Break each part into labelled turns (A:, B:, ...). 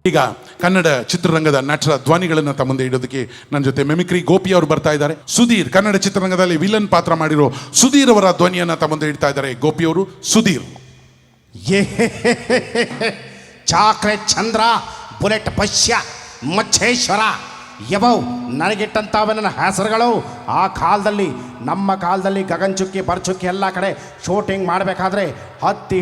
A: ಈಗ ಕನ್ನಡ ಚಿತ್ರರಂಗದ ನಟರ ಧ್ವನಿಗಳನ್ನು ತಮ್ಮ ಮುಂದೆ ಇಡೋದಕ್ಕೆ ನನ್ನ ಜೊತೆ ಮೆಮಿಕ್ರಿ ಗೋಪಿ ಅವರು ಬರ್ತಾ ಇದ್ದಾರೆ. ಸುಧೀರ್, ಕನ್ನಡ ಚಿತ್ರರಂಗದಲ್ಲಿ ವಿಲನ್ ಪಾತ್ರ ಮಾಡಿರೋ ಸುಧೀರ್ ಅವರ ಧ್ವನಿಯನ್ನು ತಮ್ಮ ಮುಂದೆ ಇಡ್ತಾ ಇದ್ದಾರೆ ಗೋಪಿ ಅವರು. ಸುಧೀರ್.
B: ಚಾಕ್ಲೇಟ್ ಚಂದ್ರ, ಬುಲೆಟ್ ಪಶ್ಯ, ಮಚ್ಚೇಶ್ವರ ಯವೌ ನನಗಿಟ್ಟಂಥವೇ ನನ್ನ ಹೆಸರುಗಳು. ಆ ಕಾಲದಲ್ಲಿ, ನಮ್ಮ ಕಾಲದಲ್ಲಿ ಗಗನಚುಕ್ಕಿ ಬರಚುಕ್ಕಿ ಎಲ್ಲ ಕಡೆ ಶೂಟಿಂಗ್ ಮಾಡಬೇಕಾದ್ರೆ ಹತ್ತಿ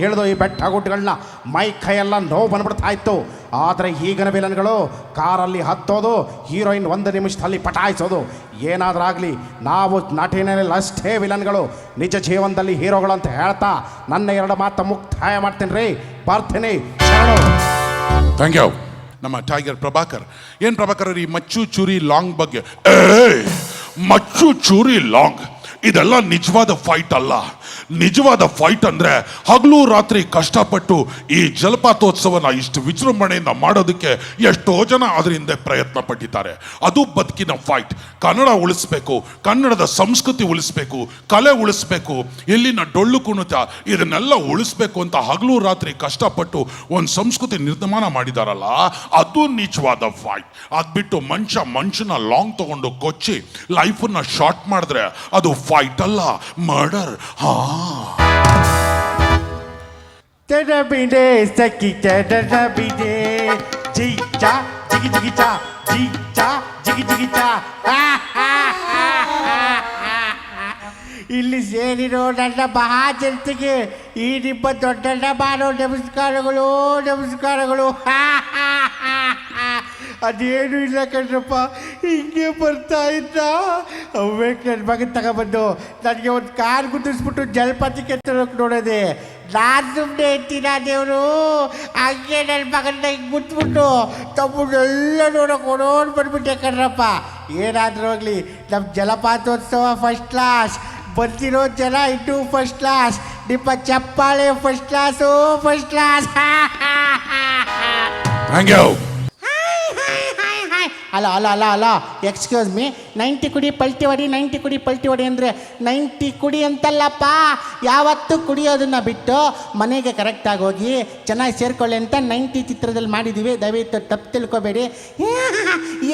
B: ಹಿಡಿದು ಈ ಬೆಟ್ಟ ಗುಡ್ಡಗಳನ್ನ ಮೈ ಕೈಯೆಲ್ಲ ನೋವು ಬಂದ್ಬಿಡ್ತಾ ಇತ್ತು. ಆದರೆ ಈಗಿನ ವಿಲನ್ಗಳು ಕಾರಲ್ಲಿ ಹತ್ತೋದು, ಹೀರೋಯಿನ್ 1 ನಿಮಿಷದಲ್ಲಿ ಪಟಾಯಿಸೋದು. ಏನಾದರೂ ಆಗಲಿ, ನಾವು ನಟಿನಲ್ಲಿ ಅಷ್ಟೇ ವಿಲನ್ಗಳು, ನಿಜ ಜೀವನದಲ್ಲಿ ಹೀರೋಗಳು ಅಂತ ಹೇಳ್ತಾ ನನ್ನ 2 ಮಾತು ಮುಕ್ತಾಯ ಮಾಡ್ತೀನಿ ರೀ. ಬರ್ತೀನಿ, ಶರಣು.
A: Thank you. ನಮ್ಮ ಟೈಗರ್ ಪ್ರಭಾಕರ್. ಏನು ಪ್ರಭಾಕರ್, ಈ ಮಚ್ಚು ಚೂರಿ ಲಾಂಗ್ ಬಗ್ಗೆ? ಮಚ್ಚು ಚೂರಿ ಲಾಂಗ್ ಇದೆಲ್ಲ ನಿಜವಾದ ಫೈಟ್ ಅಲ್ಲ. ನಿಜವಾದ ಫೈಟ್ ಅಂದ್ರೆ ಹಗಲು ರಾತ್ರಿ ಕಷ್ಟಪಟ್ಟು ಈ ಜಲಪಾತೋತ್ಸವನ ಇಷ್ಟು ವಿಜೃಂಭಣೆಯಿಂದ ಮಾಡೋದಕ್ಕೆ ಎಷ್ಟೋ ಜನ ಅದರಿಂದ ಪ್ರಯತ್ನ ಪಟ್ಟಿದ್ದಾರೆ. ಅದು ಬದುಕಿನ ಫೈಟ್. ಕನ್ನಡ ಉಳಿಸ್ಬೇಕು, ಕನ್ನಡದ ಸಂಸ್ಕೃತಿ ಉಳಿಸ್ಬೇಕು, ಕಲೆ ಉಳಿಸ್ಬೇಕು, ಇಲ್ಲಿನ ಡೊಳ್ಳು ಕುಣಿತ ಇದನ್ನೆಲ್ಲ ಉಳಿಸ್ಬೇಕು ಅಂತ ಹಗಲು ರಾತ್ರಿ ಕಷ್ಟಪಟ್ಟು ಒಂದು ಸಂಸ್ಕೃತಿ ನಿರ್ಮಾಣ ಮಾಡಿದಾರಲ್ಲ, ಅದು ನಿಜವಾದ ಫೈಟ್. ಅದ್ಬಿಟ್ಟು ಮನುಷ್ಯನ ಲಾಂಗ್ ತಗೊಂಡು ಕೊಚ್ಚಿ ಲೈಫನ್ನ ಶಾರ್ಟ್ ಮಾಡಿದ್ರೆ ಅದು ಫೈಟ್ ಅಲ್ಲ, ಮರ್ಡರ್.
B: ತಡಬಿಡೆ ಸಖಿ ತಡಬಿಡೆ, ಜಿ ಚಾ ಜಿಗಿ ಜಿಗಿ ಚಾ, ಜಿ ಚಾ ಜಿಗಿ ಜಿಗಿ ಚಾ. ಇಲ್ಲಿ ಸೇರಿರೋ ನನ್ನ ಮಹಾಜನತೆಗೆ ಈ ನಿಮ್ಮ ದೊಡ್ಡಣ್ಣ ಮಾಡೋ ನಮಸ್ಕಾರಗಳು, ನಮಸ್ಕಾರಗಳು. ಅದೇನು ಇಲ್ಲ ಕಣ್ರಪ್ಪ, ಹಿಂಗೆ ಬರ್ತಾ ಇದ್ದ ಅವ್ಬೇಕು ನನ್ನ ಮಗನ ತಗೊಬಂದು ನನಗೆ ಒಂದು ಕಾರ್ ಗುದ್ದಿಸ್ಬಿಟ್ಟು ಜಲಪಾತಕ್ಕೆ ತರೋಕೆ ನೋಡೋದೆ. ನಾನು ಸುಮ್ಮನೆ ಎತ್ತೀನ ದೇವರು, ಹಂಗೆ ನನ್ನ ಮಗನ ಹಿಂಗೆ ಮುಟ್ಬಿಟ್ಟು ತಮ್ಮನ್ನೆಲ್ಲ ನೋಡೋಕೆ ಓಡೋಡು ಬಂದ್ಬಿಟ್ಟೆ ಕಣ್ರಪ್ಪ. ಏನಾದರೂ ಹೋಗಲಿ, ನಮ್ಮ ಜಲಪಾತೋತ್ಸವ ಫಸ್ಟ್ ಕ್ಲಾಸ್, ಬಂದಿರೋ ಜನ ಇಟ್ಟು ಫಸ್ಟ್ ಕ್ಲಾಸ್, ನಿಮ್ಮ ಚಪ್ಪಾಳೆ first class, first class.
A: Thank you.
B: ಅಲ್ಲ ಎಕ್ಸ್ಕ್ಯೂಸ್ ಮೀ, 90 ಕುಡಿ ಪಲ್ಟಿ ಹೊಡಿ, 90 ಕುಡಿ ಪಲ್ಟಿ ಹೊಡಿ ಅಂದರೆ 90 ಕುಡಿ ಅಂತಲ್ಲಪ್ಪ. ಯಾವತ್ತೂ ಕುಡಿಯೋದನ್ನು ಬಿಟ್ಟು ಮನೆಗೆ ಕರೆಕ್ಟಾಗಿ ಹೋಗಿ ಚೆನ್ನಾಗಿ ಸೇರ್ಕೊಳ್ಳಿ ಅಂತ 90 ಚಿತ್ರದಲ್ಲಿ ಮಾಡಿದ್ದೀವಿ. ದಯವಿಟ್ಟು ತಪ್ಪು ತಿಳ್ಕೊಬೇಡಿ.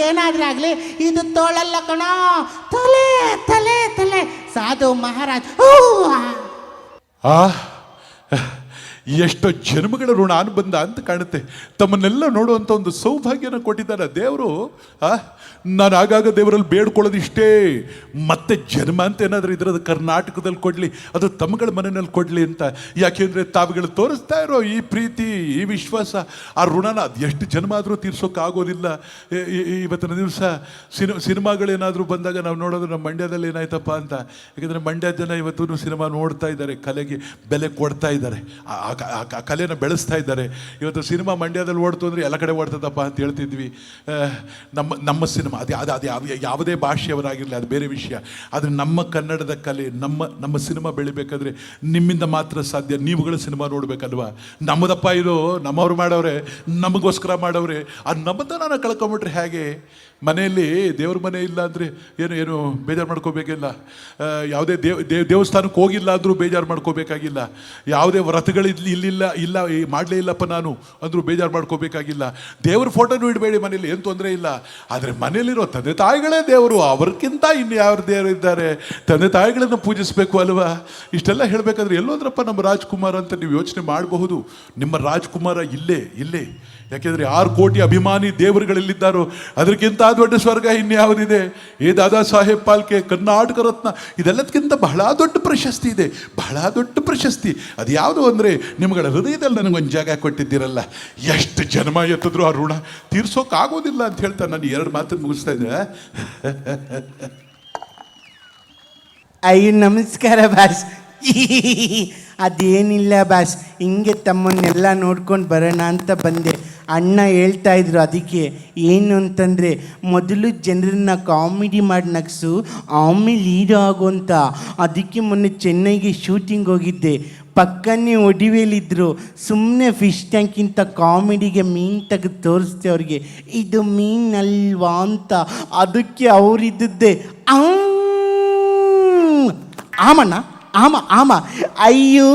B: ಏನಾದರೂ ಆಗಲಿ, ಇದು ತೋಳಲ್ಲ ಕಣೋ, ತಲೆ ತಲೆ ತಲೆ. ಸಾಧು ಮಹಾರಾಜ್.
A: ಎಷ್ಟೋ ಜನ್ಮಗಳ ಋಣ ಅನುಬಂಧ ಅಂತ ಕಾಣುತ್ತೆ. ತಮ್ಮನ್ನೆಲ್ಲ ನೋಡುವಂಥ ಒಂದು ಸೌಭಾಗ್ಯನ ಕೊಟ್ಟಿದ್ದಾರೆ ದೇವರು. ನಾನು ಆಗಾಗ ದೇವರಲ್ಲಿ ಬೇಡ್ಕೊಳ್ಳೋದು ಇಷ್ಟೇ, ಮತ್ತೆ ಜನ್ಮ ಅಂತ ಏನಾದರೂ ಇದರದ್ದು ಕರ್ನಾಟಕದಲ್ಲಿ ಕೊಡಲಿ, ಅದು ತಮ್ಮಗಳ ಮನೆಯಲ್ಲಿ ಕೊಡಲಿ ಅಂತ. ಯಾಕೆಂದರೆ ತಾವುಗಳು ತೋರಿಸ್ತಾ ಇರೋ ಈ ಪ್ರೀತಿ, ಈ ವಿಶ್ವಾಸ, ಆ ಋಣನ ಅದು ಎಷ್ಟು ಜನ್ಮ ಆದರೂ ತೀರ್ಸೋಕ್ಕಾಗೋದಿಲ್ಲ. ಇವತ್ತಿನ ದಿವಸ ಸಿನಿಮಾಗಳೇನಾದರೂ ಬಂದಾಗ ನಾವು ನೋಡೋದು ನಮ್ಮ ಮಂಡ್ಯದಲ್ಲಿ ಏನಾಯ್ತಪ್ಪ ಅಂತ. ಯಾಕೆಂದರೆ ಮಂಡ್ಯ ಜನ ಇವತ್ತು ಸಿನಿಮಾ ನೋಡ್ತಾ ಇದ್ದಾರೆ, ಕಲೆಗೆ ಬೆಲೆ ಕೊಡ್ತಾ ಇದ್ದಾರೆ, ಆ ಕಲೆನ ಬೆಳೆಸ್ತಾ ಇದ್ದಾರೆ. ಇವತ್ತು ಸಿನಿಮಾ ಮಂಡ್ಯದಲ್ಲಿ ಓಡ್ತು ಅಂದರೆ ಎಲ್ಲ ಕಡೆ ಓಡ್ತದಪ್ಪ ಅಂತ ಹೇಳ್ತಿದ್ವಿ. ನಮ್ಮ ಸಿನಿಮಾ ಅದು ಯಾವುದೇ ಭಾಷೆಯವರಾಗಿರಲಿ, ಅದು ಬೇರೆ ವಿಷಯ. ಆದರೆ ನಮ್ಮ ಕನ್ನಡದ ಕಲೆ, ನಮ್ಮ ಸಿನಿಮಾ ಬೆಳಿಬೇಕಾದ್ರೆ ನಿಮ್ಮಿಂದ ಮಾತ್ರ ಸಾಧ್ಯ. ನೀವುಗಳ ಸಿನಿಮಾ ನೋಡ್ಬೇಕಲ್ವಾ. ನಮ್ಮದಪ್ಪ ಇದು, ನಮ್ಮವ್ರು ಮಾಡವ್ರೆ, ನಮಗೋಸ್ಕರ ಮಾಡವ್ರೆ. ಅದು ನಮ್ಮದನ್ನ ಕಳ್ಕೊಂಬಿಟ್ರೆ ಹೇಗೆ? ಮನೆಯಲ್ಲಿ ದೇವ್ರ ಮನೆ ಇಲ್ಲ ಅಂದರೆ ಏನು ಬೇಜಾರು ಮಾಡ್ಕೋಬೇಕಿಲ್ಲ. ಯಾವುದೇ ದೇವಸ್ಥಾನಕ್ಕೆ ಹೋಗಿಲ್ಲ ಅಂದರೂ ಬೇಜಾರು ಮಾಡ್ಕೋಬೇಕಾಗಿಲ್ಲ. ಯಾವುದೇ ವ್ರತಗಳು ಇಲ್ಲ ಮಾಡಲೇ ಇಲ್ಲಪ್ಪ ನಾನು ಅಂದರೂ ಬೇಜಾರು ಮಾಡ್ಕೋಬೇಕಾಗಿಲ್ಲ. ದೇವ್ರ ಫೋಟೋನು ಇಡಬೇಡಿ ಮನೇಲಿ, ಏನು ತೊಂದರೆ ಇಲ್ಲ. ಆದರೆ ಮನೇಲಿರೋ ತಂದೆ ತಾಯಿಗಳೇ ದೇವರು, ಅವ್ರಿಗಿಂತ ಇನ್ಯಾವ ದೇವರು ಇದ್ದಾರೆ? ತಂದೆ ತಾಯಿಗಳನ್ನು ಪೂಜಿಸಬೇಕು ಅಲ್ವಾ? ಇಷ್ಟೆಲ್ಲ ಹೇಳಬೇಕಾದ್ರೆ ಎಲ್ಲೋದ್ರಪ್ಪ ನಮ್ಮ ರಾಜ್ಕುಮಾರ್ ಅಂತ ನೀವು ಯೋಚನೆ ಮಾಡಬಹುದು. ನಿಮ್ಮ ರಾಜ್ಕುಮಾರ ಇಲ್ಲೇ. ಯಾಕೆಂದರೆ 6 ಕೋಟಿ ಅಭಿಮಾನಿ ದೇವರುಗಳಲ್ಲಿದ್ದಾರೋ ಅದಕ್ಕಿಂತ ದೊಡ್ಡ ಸ್ವರ್ಗ ಇನ್ಯಾವುದಿದೆ? ದಾದಾ ಸಾಹೇಬ್ ಪಾಲ್ಕೆ, ಕರ್ನಾಟಕ ರತ್ನ, ಇದೆಲ್ಲದಕ್ಕಿಂತ ಬಹಳ ದೊಡ್ಡ ಪ್ರಶಸ್ತಿ ಇದೆ, ಬಹಳ ದೊಡ್ಡ ಪ್ರಶಸ್ತಿ. ಅದು ಯಾವುದು ಅಂದರೆ ನಿಮ್ಗಳ ಹೃದಯದಲ್ಲಿ ನನಗೊಂದು ಜಾಗ ಕೊಟ್ಟಿದ್ದೀರಲ್ಲ. ಎಷ್ಟು ಜನ್ಮ ಎತ್ತಿದ್ರು ಆ ಋಣ ತೀರ್ಸೋಕ್ಕಾಗೋದಿಲ್ಲ ಅಂತ ಹೇಳ್ತಾ ನಾನು 2 ಮಾತನ್ನು ಮುಗಿಸ್ತಾ ಇದ್ದೆ.
C: ಅಯ್ಯೋ ನಮಸ್ಕಾರ ಬಾಸ್. ಅದೇನಿಲ್ಲ ಬಾಸ್, ಹಿಂಗೆ ತಮ್ಮನ್ನೆಲ್ಲ ನೋಡ್ಕೊಂಡು ಬರೋಣ ಅಂತ ಬಂದೆ. ಅಣ್ಣ ಹೇಳ್ತಾ ಇದ್ರು ಅದಕ್ಕೆ. ಏನು ಅಂತಂದರೆ, ಮೊದಲು ಜನರನ್ನ ಕಾಮಿಡಿ ಮಾಡಿ ನಗಿಸು, ಆಮೇಲೆ ಹೀರೋ ಆಗು ಅಂತ. ಅದಕ್ಕೆ ಮೊನ್ನೆ ಚೆನ್ನೈಗೆ ಶೂಟಿಂಗ್ ಹೋಗಿದ್ದೆ. ಪಕ್ಕನೇ ಒಡಿವೇಲಿದ್ರು. ಸುಮ್ಮನೆ ಫಿಶ್ ಟ್ಯಾಂಕಿಂತ ಕಾಮಿಡಿಗೆ ಮೀನು ತೆಗೆದು ತೋರಿಸ್ದೆ ಅವ್ರಿಗೆ, ಇದು ಮೀನಲ್ವಾ ಅಂತ. ಅದಕ್ಕೆ ಅವರಿದ್ದೇ ಆಮಣ್ಣ ಆಮ ಆಮ. ಅಯ್ಯೋ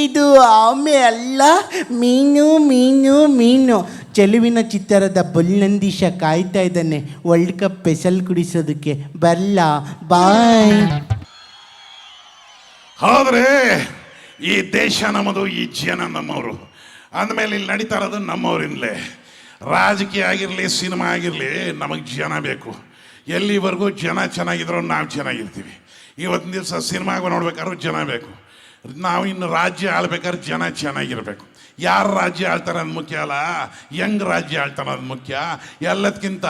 C: ಇದು ಆಮೆ ಅಲ್ಲ, ಮೀನು ಮೀನು ಮೀನು. ಚೆಲುವಿನ ಚಿತ್ತಾರದ ಬುಲ್ನಂದೀಶ ಕಾಯ್ತಾ ಇದ್ದಾನೆ ವರ್ಲ್ಡ್ ಕಪ್ ಸ್ಪೆಷಲ್ ಕುಡಿಸೋದಕ್ಕೆ. ಬರಲ್ಲ, ಬಾಯ್.
D: ಆದರೆ ಈ ದೇಶ ನಮ್ಮದು, ಈ ಜನ ನಮ್ಮವರು ಅಂದಮೇಲೆ ಇಲ್ಲಿ ನಡೀತಾ ಇರೋದು ನಮ್ಮವರಿಂದಲೇ. ರಾಜಕೀಯ ಆಗಿರಲಿ, ಸಿನಿಮಾ ಆಗಿರಲಿ, ನಮಗೆ ಜನ ಬೇಕು. ಎಲ್ಲಿವರೆಗೂ ಜನ ಚೆನ್ನಾಗಿದ್ರು ನಾವು ಚೆನ್ನಾಗಿರ್ತೀವಿ. ಇವತ್ತಿನ ದಿವಸ ಸಿನಿಮಾಗ ನೋಡ್ಬೇಕಾದ್ರೂ ಜನ ಬೇಕು. ನಾವು ಇನ್ನು ರಾಜ್ಯ ಆಳ್ಬೇಕಾದ್ರೆ ಜನ ಚೆನ್ನಾಗಿರ್ಬೇಕು. ಯಾರು ರಾಜ್ಯ ಆಳ್ತಾರೆ ಅದು ಮುಖ್ಯ ಅಲ್ಲ, ಹೆಂಗ್ ರಾಜ್ಯ ಆಳ್ತಾನೆ ಅದು ಮುಖ್ಯ. ಎಲ್ಲದಕ್ಕಿಂತ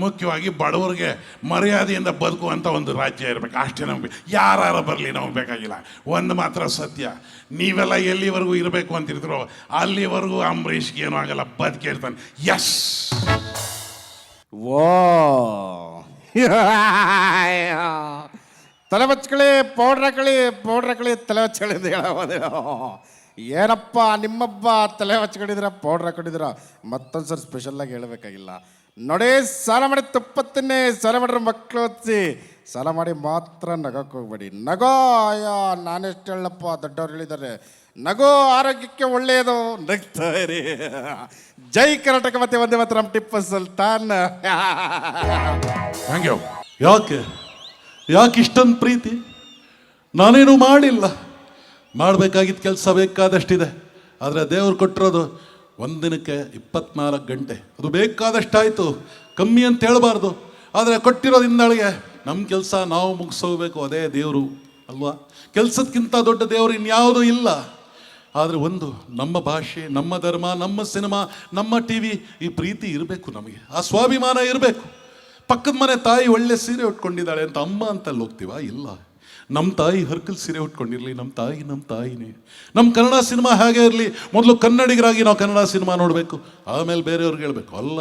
D: ಮುಖ್ಯವಾಗಿ ಬಡವರಿಗೆ ಮರ್ಯಾದೆಯಿಂದ ಬದುಕುವಂಥ ಒಂದು ರಾಜ್ಯ ಇರಬೇಕು. ಅಷ್ಟೇ ನಮಗೆ ಯಾರು ಬರಲಿ ನಮಗೆ ಬೇಕಾಗಿಲ್ಲ. ಒಂದು ಮಾತ್ರ ಸತ್ಯ, ನೀವೆಲ್ಲ ಎಲ್ಲಿವರೆಗೂ ಇರಬೇಕು ಅಂತಿರ್ತೀರೋ ಅಲ್ಲಿವರೆಗೂ ಅಂಬರೀಷ್ಗೆ ಏನೂ ಆಗಲ್ಲ, ಬದುಕೇ ಇರ್ತಾನೆ. ಎಸ್
B: ಓ ತಲೆ ಬಚ್ಕಳಿ, ಪೌಡ್ರ್ ತಲೆ ಬಚ್ಕಳಿಂದ ಏನಪ್ಪ ನಿಮ್ಮಬ್ಬ ತಲೆ ಹಚ್ಕೊಂಡಿದ್ದೀರ, ಪೌಡ್ರ್ ಹಾಕೊಂಡಿದ್ದೀರ. ಮತ್ತೊಂದು ಸರಿ ಸ್ಪೆಷಲ್ಲಾಗಿ ಹೇಳಬೇಕಾಗಿಲ್ಲ ನೋಡಿ. ಸಾಲ ಮಾಡಿ ತುಪ್ಪ ತಿನ್ನಿ, ಸಾಲ ಮಾಡಿದ್ರೆ ಮಕ್ಕಳು ಓದಿಸಿ, ಸಾಲ ಮಾಡಿ ಮಾತ್ರ ನಗಕ್ಕೆ ಹೋಗ್ಬೇಡಿ. ನಗೋ, ಅಯ್ಯೋ ನಾನೆಷ್ಟು ಹೇಳಪ್ಪ, ದೊಡ್ಡವ್ರು ಹೇಳಿದ್ದಾರೆ. ನಗು ಆರೋಗ್ಯಕ್ಕೆ ಒಳ್ಳೆಯದು, ನಗ್ತಾ ಇರಿ. ಜೈ ಕರ್ನಾಟಕ. ಮತ್ತೆ ಒಂದೇ ಮಾತ್ರ ನಮ್ಮ ಟಿಪ್ಪು ಸುಲ್ತಾನ್.
A: Thank you. ಯಾಕೆ ಇಷ್ಟೊಂದು ಪ್ರೀತಿ? ನಾನೇನು ಮಾಡಿಲ್ಲ. ಮಾಡಬೇಕಾಗಿದ್ದ ಕೆಲಸ ಬೇಕಾದಷ್ಟಿದೆ. ಆದರೆ ದೇವ್ರು ಕೊಟ್ಟಿರೋದು ಒಂದಿನಕ್ಕೆ 24 ಗಂಟೆ. ಅದು ಬೇಕಾದಷ್ಟಾಯಿತು, ಕಮ್ಮಿ ಅಂತ ಹೇಳಬಾರ್ದು. ಆದರೆ ಕೊಟ್ಟಿರೋದಿಂದಳಿಗೆ ನಮ್ಮ ಕೆಲಸ ನಾವು ಮುಗಿಸೋಗ್ಬೇಕು. ಅದೇ ದೇವರು ಅಲ್ವಾ? ಕೆಲಸಕ್ಕಿಂತ ದೊಡ್ಡ ದೇವರು ಇನ್ಯಾವುದೂ ಇಲ್ಲ. ಆದರೆ ಒಂದು, ನಮ್ಮ ಭಾಷೆ, ನಮ್ಮ ಧರ್ಮ, ನಮ್ಮ ಸಿನಿಮಾ, ನಮ್ಮ ಟಿ ವಿ, ಈ ಪ್ರೀತಿ ಇರಬೇಕು ನಮಗೆ. ಆ ಸ್ವಾಭಿಮಾನ ಇರಬೇಕು. ಪಕ್ಕದ ಮನೆ ತಾಯಿ ಒಳ್ಳೆ ಸೀರೆ ಉಟ್ಕೊಂಡಿದ್ದಾಳೆ ಅಂತ ಅಮ್ಮ ಅಂತಲ್ಲಿ ಹೋಗ್ತೀವ? ಇಲ್ಲ. ನಮ್ಮ ತಾಯಿ ಹರ್ಕಲ್ ಸೀರೆ ಉಟ್ಕೊಂಡಿರಲಿ, ನಮ್ಮ ತಾಯಿನೇ. ನಮ್ಮ ಕನ್ನಡ ಸಿನಿಮಾ ಹೇಗೆ ಇರಲಿ, ಮೊದಲು ಕನ್ನಡಿಗರಾಗಿ ನಾವು ಕನ್ನಡ ಸಿನಿಮಾ ನೋಡಬೇಕು, ಆಮೇಲೆ ಬೇರೆಯವ್ರಿಗೆ ಹೇಳ್ಬೇಕು. ಅಲ್ಲ